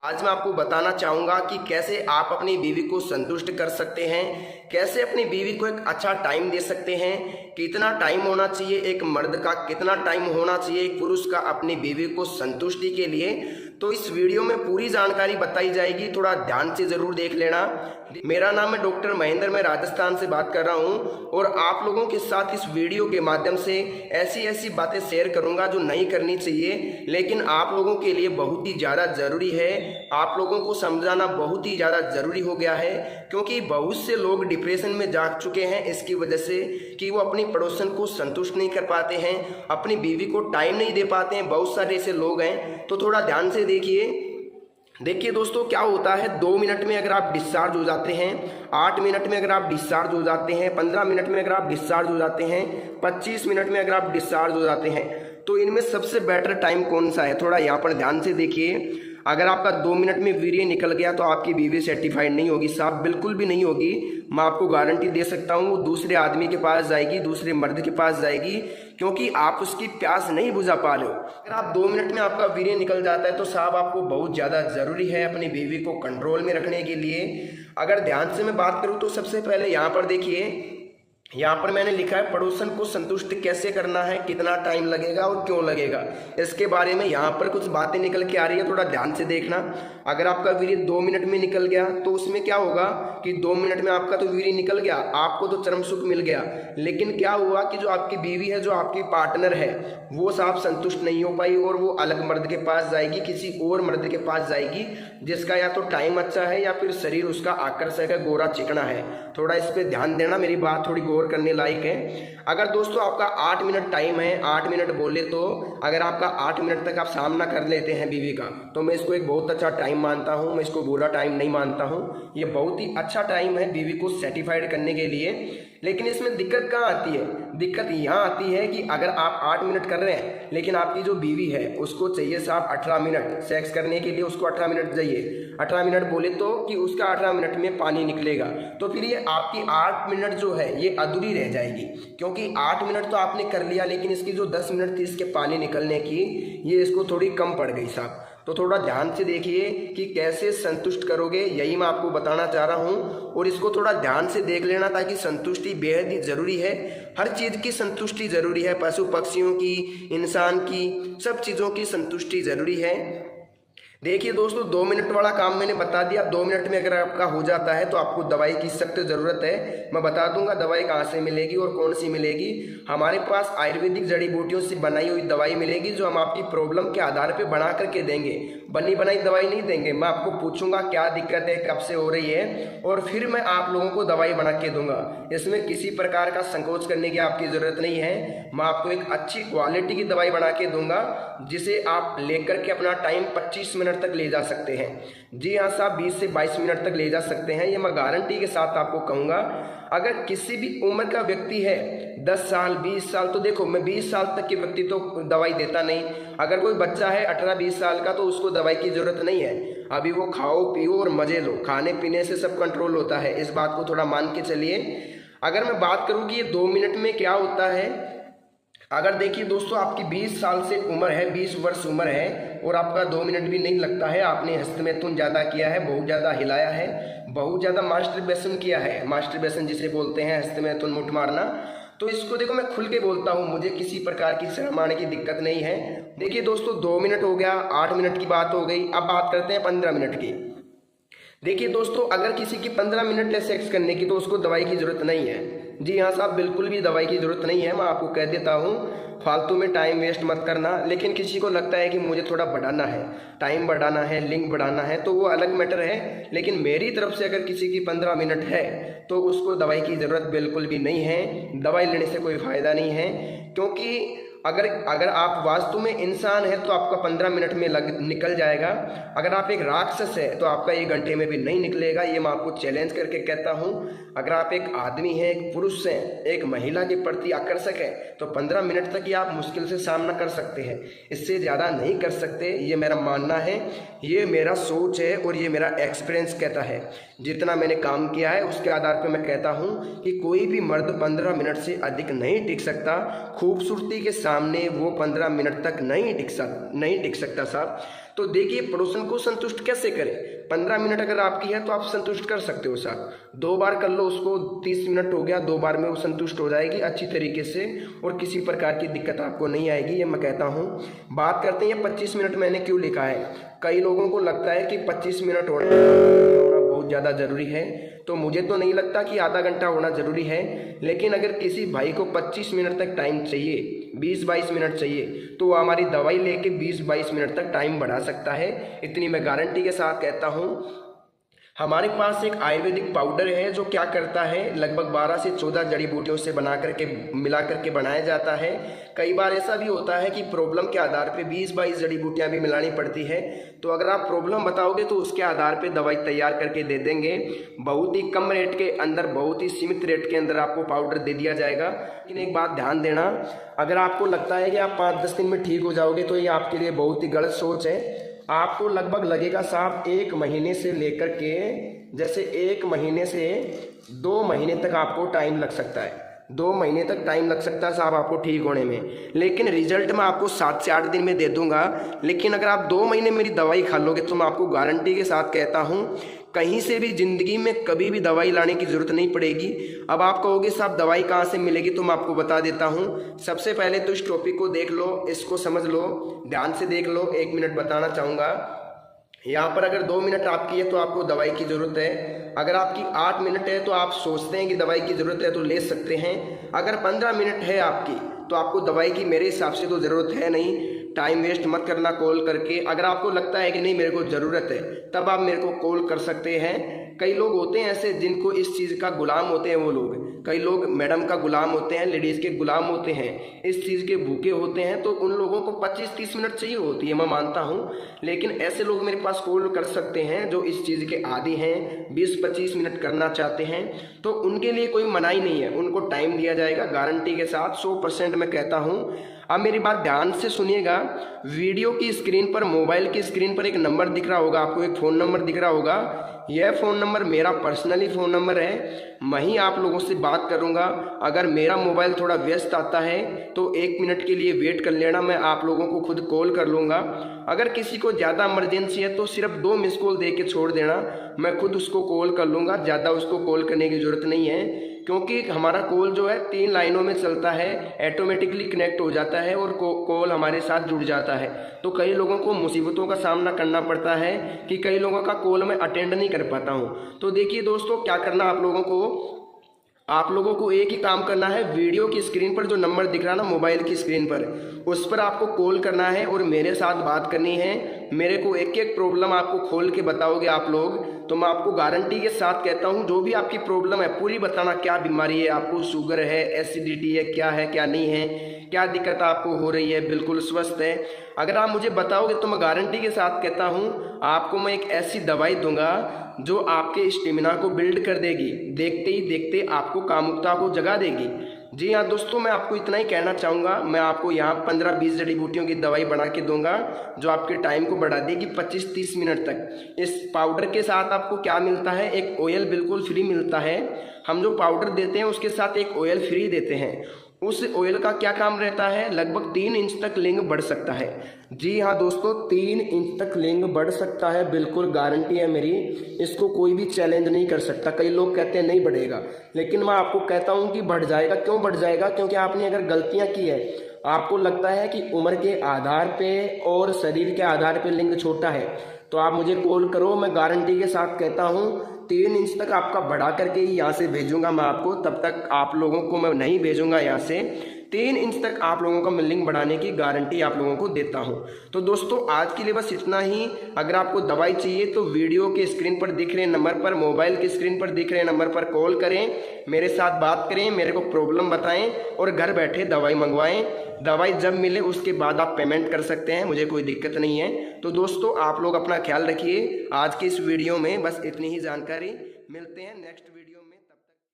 आज मैं आपको बताना चाहूँगा कि कैसे आप अपनी बीवी को संतुष्ट कर सकते हैं, कैसे अपनी बीवी को एक अच्छा टाइम दे सकते हैं, कितना टाइम होना चाहिए एक मर्द का, कितना टाइम होना चाहिए एक पुरुष का अपनी बीवी को संतुष्टि के लिए। तो इस वीडियो में पूरी जानकारी बताई जाएगी, थोड़ा ध्यान से ज़रूर देख लेना। मेरा नाम है डॉक्टर महेंद्र, मैं राजस्थान से बात कर रहा हूं और आप लोगों के साथ इस वीडियो के माध्यम से ऐसी बातें शेयर करूंगा जो नहीं करनी चाहिए, लेकिन आप लोगों के लिए बहुत ही ज़्यादा ज़रूरी है। आप लोगों को समझाना बहुत ही ज़्यादा ज़रूरी हो गया है, क्योंकि बहुत से लोग डिप्रेशन में जा चुके हैं इसकी वजह से कि वो अपनी पड़ोसन को संतुष्ट नहीं कर पाते हैं, अपनी बीवी को टाइम नहीं दे पाते हैं। बहुत सारे ऐसे लोग हैं, तो थोड़ा ध्यान से देखिए दोस्तों, क्या होता है 2 मिनट में अगर आप डिस्चार्ज हो जाते हैं, 8 मिनट में अगर आप डिस्चार्ज हो जाते हैं, 15 मिनट में अगर आप डिस्चार्ज हो जाते हैं, 25 मिनट में अगर आप डिस्चार्ज हो जाते हैं, तो इनमें सबसे बेटर टाइम कौन सा है? थोड़ा यहाँ पर ध्यान से देखिए। अगर आपका 2 मिनट में वीर्य निकल गया तो आपकी बीवी सर्टिफाइड नहीं होगी साहब, बिल्कुल भी नहीं होगी। मैं आपको गारंटी दे सकता हूँ, वो दूसरे आदमी के पास जाएगी, दूसरे मर्द के पास जाएगी, क्योंकि आप उसकी प्यास नहीं बुझा पा रहे हो। अगर आप 2 मिनट में आपका वीर्य निकल जाता है तो साहब आपको बहुत ज़्यादा ज़रूरी है अपनी बीवी को कंट्रोल में रखने के लिए। अगर ध्यान से मैं बात करूँ तो सबसे पहले यहाँ पर देखिए, यहाँ पर मैंने लिखा है पड़ोसन को संतुष्ट कैसे करना है, कितना टाइम लगेगा और क्यों लगेगा, इसके बारे में यहाँ पर कुछ बातें निकल के आ रही है, थोड़ा ध्यान से देखना। अगर आपका वीर्य 2 मिनट में निकल गया तो उसमें क्या होगा कि 2 मिनट में आपका तो वीर्य निकल गया, आपको तो चरम सुख मिल गया, लेकिन क्या हुआ कि जो आपकी बीवी है, जो आपकी पार्टनर है, वो साहब संतुष्ट नहीं हो पाई और वो अलग मर्द के पास जाएगी, किसी और मर्द के पास जाएगी जिसका या तो टाइम अच्छा है या फिर शरीर उसका आकर्षक है, गोरा चिकना है। थोड़ा इस पर ध्यान देना, मेरी बात थोड़ी गौर करने लायक है। अगर दोस्तों आपका 8 मिनट टाइम है, 8 मिनट बोले तो अगर आपका 8 मिनट तक आप सामना कर लेते हैं बीवी का, तो मैं इसको एक बहुत अच्छा टाइम मानता हूं, मैं इसको बुरा टाइम नहीं मानता हूं। ये बहुत ही अच्छा टाइम है बीवी को सेटिस्फाइड करने के लिए। लेकिन इसमें दिक्कत कहाँ आती है? दिक्कत यहाँ आती है कि अगर आप 8 मिनट कर रहे हैं, लेकिन आपकी जो बीवी है उसको चाहिए साहब 18 मिनट सेक्स करने के लिए, उसको 18 मिनट चाहिए। 18 मिनट बोले तो कि उसका 18 मिनट में पानी निकलेगा, तो फिर ये आपकी 8 मिनट जो है ये अधूरी रह जाएगी, क्योंकि 8 मिनट तो आपने कर लिया, लेकिन इसकी जो 10 मिनट थी इसके पानी निकलने की, ये इसको थोड़ी कम पड़ गई साहब। तो थोड़ा ध्यान से देखिए कि कैसे संतुष्ट करोगे, यही मैं आपको बताना चाह रहा हूँ, और इसको थोड़ा ध्यान से देख लेना, ताकि संतुष्टि बेहद ही ज़रूरी है। हर चीज़ की संतुष्टि ज़रूरी है, पशु पक्षियों की, इंसान की, सब चीज़ों की संतुष्टि ज़रूरी है। देखिए दोस्तों, 2 मिनट वाला काम मैंने बता दिया। 2 मिनट में अगर आपका हो जाता है तो आपको दवाई की सख्त ज़रूरत है। मैं बता दूंगा दवाई कहाँ से मिलेगी और कौन सी मिलेगी। हमारे पास आयुर्वेदिक जड़ी बूटियों से बनाई हुई दवाई मिलेगी, जो हम आपकी प्रॉब्लम के आधार पर बना करके देंगे, बनी बनाई दवाई नहीं देंगे। मैं आपको पूछूंगा क्या दिक्कत है, कब से हो रही है, और फिर मैं आप लोगों को दवाई बना के दूंगा। इसमें किसी प्रकार का संकोच करने की आपकी ज़रूरत नहीं है। मैं आपको एक अच्छी क्वालिटी की दवाई बना के दूंगा, जिसे आप लेकर के अपना टाइम 25 मिनट तक ले जा सकते हैं। जी हाँ साहब, 20 से 22 मिनट तक ले जा सकते हैं, ये मैं गारंटी के साथ आपको कहूँगा। अगर किसी भी उम्र का व्यक्ति है, 10 साल 20 साल, तो देखो मैं 20 साल तक के व्यक्ति तो दवाई देता नहीं। अगर कोई बच्चा है 18-20 साल का, तो उसको दवाई की ज़रूरत नहीं है। अभी वो खाओ पियो और मज़े लो, खाने पीने से सब कंट्रोल होता है, इस बात को थोड़ा मान के चलिए। अगर मैं बात करूँ कि ये 2 मिनट में क्या होता है, अगर देखिए दोस्तों आपकी 20 साल से उम्र है, 20 वर्ष उम्र है, और आपका 2 मिनट भी नहीं लगता है, आपने हस्तमैथुन ज़्यादा किया है, बहुत ज़्यादा हिलाया है, बहुत ज़्यादा मास्टरबेशन किया है, मास्टरबेशन जिसे बोलते हैं हस्तमैथुन, मुठ मारना, तो इसको देखो मैं खुल के बोलता हूँ, मुझे किसी प्रकार की शर्म आने की दिक्कत नहीं है। देखिए दोस्तों, 2 मिनट हो गया, 8 मिनट की बात हो गई, अब बात करते हैं 15 मिनट की। देखिए दोस्तों, अगर किसी की 15 मिनट है सेक्स करने की, तो उसको दवाई की ज़रूरत नहीं है। जी हाँ साहब, बिल्कुल भी दवाई की ज़रूरत नहीं है, मैं आपको कह देता हूँ। फालतू में टाइम वेस्ट मत करना। लेकिन किसी को लगता है कि मुझे थोड़ा बढ़ाना है, टाइम बढ़ाना है, लिंक बढ़ाना है, तो वो अलग मैटर है। लेकिन मेरी तरफ से अगर किसी की 15 मिनट है तो उसको दवाई की ज़रूरत बिल्कुल भी नहीं है। दवाई लेने से कोई फ़ायदा नहीं है, क्योंकि अगर आप वास्तव में इंसान है तो आपका 15 मिनट में निकल जाएगा। अगर आप एक राक्षस है तो आपका 1 घंटे में भी नहीं निकलेगा, ये मैं आपको चैलेंज करके कहता हूँ। अगर आप एक आदमी हैं, एक पुरुष हैं, एक महिला के प्रति आकर्षक है, तो 15 मिनट तक ही आप मुश्किल से सामना कर सकते हैं, इससे ज़्यादा नहीं कर सकते। ये मेरा मानना है, ये मेरा सोच है और ये मेरा एक्सपीरियंस कहता है। जितना मैंने काम किया है उसके आधार पर मैं कहता हूँ कि कोई भी मर्द 15 मिनट से अधिक नहीं टिक सकता। खूबसूरती के साथ सामने वो 15 मिनट तक नहीं टिक सकता साहब। तो देखिए पड़ोसन को संतुष्ट कैसे करें। 15 मिनट अगर आपकी है तो आप संतुष्ट कर सकते हो साहब। 2 बार कर लो उसको, 30 मिनट हो गया, 2 बार में वो संतुष्ट हो जाएगी अच्छी तरीके से और किसी प्रकार की दिक्कत आपको नहीं आएगी, ये मैं कहता हूँ। बात करते हैं 25 मिनट मैंने क्यों लिखा है। कई लोगों को लगता है कि 25 मिनट होना बहुत ज़्यादा ज़रूरी है, तो मुझे तो नहीं लगता कि आधा घंटा होना ज़रूरी है। लेकिन अगर किसी भाई को 25 मिनट तक टाइम चाहिए, 20-22 मिनट चाहिए, तो वो हमारी दवाई लेके 20-22 मिनट तक टाइम बढ़ा सकता है। इतनी मैं गारंटी के साथ कहता हूँ। हमारे पास एक आयुर्वेदिक पाउडर है जो क्या करता है, लगभग 12 से 14 जड़ी बूटियों से मिला करके बनाया जाता है। कई बार ऐसा भी होता है कि प्रॉब्लम के आधार पे 20-22 जड़ी बूटियाँ भी मिलानी पड़ती है। तो अगर आप प्रॉब्लम बताओगे तो उसके आधार पे दवाई तैयार करके दे देंगे। बहुत ही कम रेट के अंदर, बहुत ही सीमित रेट के अंदर आपको पाउडर दे दिया जाएगा। लेकिन एक बात ध्यान देना, अगर आपको लगता है कि आप 5-10 दिन में ठीक हो जाओगे तो ये आपके लिए बहुत ही गलत सोच है। आपको लगभग लगेगा साहब 1 महीने से लेकर के, जैसे 1 महीने से 2 महीने तक आपको टाइम लग सकता है। 2 महीने तक टाइम लग सकता है साहब आपको ठीक होने में। लेकिन रिजल्ट मैं आपको 7 से 8 दिन में दे दूंगा। लेकिन अगर आप 2 महीने मेरी दवाई खा लोगे तो मैं आपको गारंटी के साथ कहता हूँ कहीं से भी ज़िंदगी में कभी भी दवाई लाने की ज़रूरत नहीं पड़ेगी। अब आप कहोगे साहब दवाई कहाँ से मिलेगी, तो मैं आपको बता देता हूँ। सबसे पहले तो इस टॉपिक को देख लो, इसको समझ लो, ध्यान से देख लो। 1 मिनट बताना चाहूँगा। यहाँ पर अगर 2 मिनट आपकी है तो आपको दवाई की ज़रूरत है। अगर आपकी 8 मिनट है तो आप सोचते हैं कि दवाई की ज़रूरत है तो ले सकते हैं। अगर 15 मिनट है आपकी तो आपको दवाई की मेरे हिसाब से तो ज़रूरत है नहीं। टाइम वेस्ट मत करना कॉल करके। अगर आपको लगता है कि नहीं मेरे को ज़रूरत है तब आप मेरे को कॉल कर सकते हैं। कई लोग होते हैं ऐसे जिनको इस चीज़ का गुलाम होते हैं। वो लोग, कई लोग मैडम का गुलाम होते हैं, लेडीज़ के गुलाम होते हैं, इस चीज़ के भूखे होते हैं। तो उन लोगों को 25-30 मिनट चाहिए होती है, मैं मानता हूँ। लेकिन ऐसे लोग मेरे पास कॉल कर सकते हैं जो इस चीज़ के आदी हैं, 20-25 मिनट करना चाहते हैं। तो उनके लिए कोई मनाही नहीं है, उनको टाइम दिया जाएगा गारंटी के साथ, 100% मैं कहता हूँ। अब मेरी बात ध्यान से सुनिएगा। वीडियो की स्क्रीन पर, मोबाइल की स्क्रीन पर एक नंबर दिख रहा होगा आपको, एक फ़ोन नंबर दिख रहा होगा। यह फ़ोन नंबर मेरा पर्सनली फ़ोन नंबर है। मैं ही आप लोगों से बात करूंगा। अगर मेरा मोबाइल थोड़ा व्यस्त आता है तो 1 मिनट के लिए वेट कर लेना, मैं आप लोगों को खुद कॉल कर लूँगा। अगर किसी को ज़्यादा इमरजेंसी है तो सिर्फ 2 मिस कॉल दे के छोड़ देना, मैं खुद उसको कॉल कर लूँगा। ज़्यादा उसको कॉल करने की ज़रूरत नहीं है, क्योंकि हमारा कॉल जो है 3 लाइनों में चलता है, ऑटोमेटिकली कनेक्ट हो जाता है और कॉल हमारे साथ जुड़ जाता है। तो कई लोगों को मुसीबतों का सामना करना पड़ता है कि कई लोगों का कॉल मैं अटेंड नहीं कर पाता हूँ। तो देखिए दोस्तों, क्या करना आप लोगों को एक ही काम करना है। वीडियो की स्क्रीन पर जो नंबर दिख रहा है ना, मोबाइल की स्क्रीन पर, उस पर आपको कॉल करना है और मेरे साथ बात करनी है। मेरे को एक एक प्रॉब्लम आपको खोल के बताओगे आप लोग, तो मैं आपको गारंटी के साथ कहता हूँ जो भी आपकी प्रॉब्लम है पूरी बताना। क्या बीमारी है आपको, शुगर है, एसिडिटी है, क्या है क्या नहीं है, क्या दिक्कत आपको हो रही है, बिल्कुल स्वस्थ है। अगर आप मुझे बताओगे तो मैं गारंटी के साथ कहता हूँ आपको मैं एक ऐसी दवाई दूंगा जो आपके स्टेमिना को बिल्ड कर देगी, देखते ही देखते आपको कामुकता को जगा देगी। जी हाँ दोस्तों, मैं आपको इतना ही कहना चाहूँगा। मैं आपको यहाँ 15-20 जड़ी बूटियों की दवाई बना के दूंगा जो आपके टाइम को बढ़ा देगी 25-30 मिनट तक। इस पाउडर के साथ आपको क्या मिलता है, एक ऑयल बिल्कुल फ्री मिलता है। हम जो पाउडर देते हैं उसके साथ एक ऑयल फ्री देते हैं। उस ऑयल का क्या काम रहता है, लगभग 3 इंच तक लिंग बढ़ सकता है। जी हाँ दोस्तों, 3 इंच तक लिंग बढ़ सकता है, बिल्कुल गारंटी है मेरी। इसको कोई भी चैलेंज नहीं कर सकता। कई लोग कहते हैं नहीं बढ़ेगा, लेकिन मैं आपको कहता हूँ कि बढ़ जाएगा। क्यों बढ़ जाएगा, क्योंकि आपने अगर गलतियाँ की है, आपको लगता है कि उम्र के आधार पे और शरीर के आधार पे लिंग छोटा है, तो आप मुझे कॉल करो। मैं गारंटी के साथ कहता हूँ 3 इंच तक आपका बढ़ा करके ही यहाँ से भेजूंगा मैं आपको। तब तक आप लोगों को मैं नहीं भेजूंगा यहाँ से। 3 इंच तक आप लोगों का मैं लिंग बढ़ाने की गारंटी आप लोगों को देता हूँ। तो दोस्तों आज के लिए बस इतना ही। अगर आपको दवाई चाहिए तो वीडियो के स्क्रीन पर दिख रहे नंबर पर, मोबाइल की स्क्रीन पर दिख रहे नंबर पर कॉल करें, मेरे साथ बात करें, मेरे को प्रॉब्लम बताएं और घर बैठे दवाई मंगवाएं। दवाई जब मिले उसके बाद आप पेमेंट कर सकते हैं, मुझे कोई दिक्कत नहीं है। तो दोस्तों आप लोग अपना ख्याल रखिए। आज की इस वीडियो में बस इतनी ही जानकारी। मिलते हैं नेक्स्ट वीडियो में।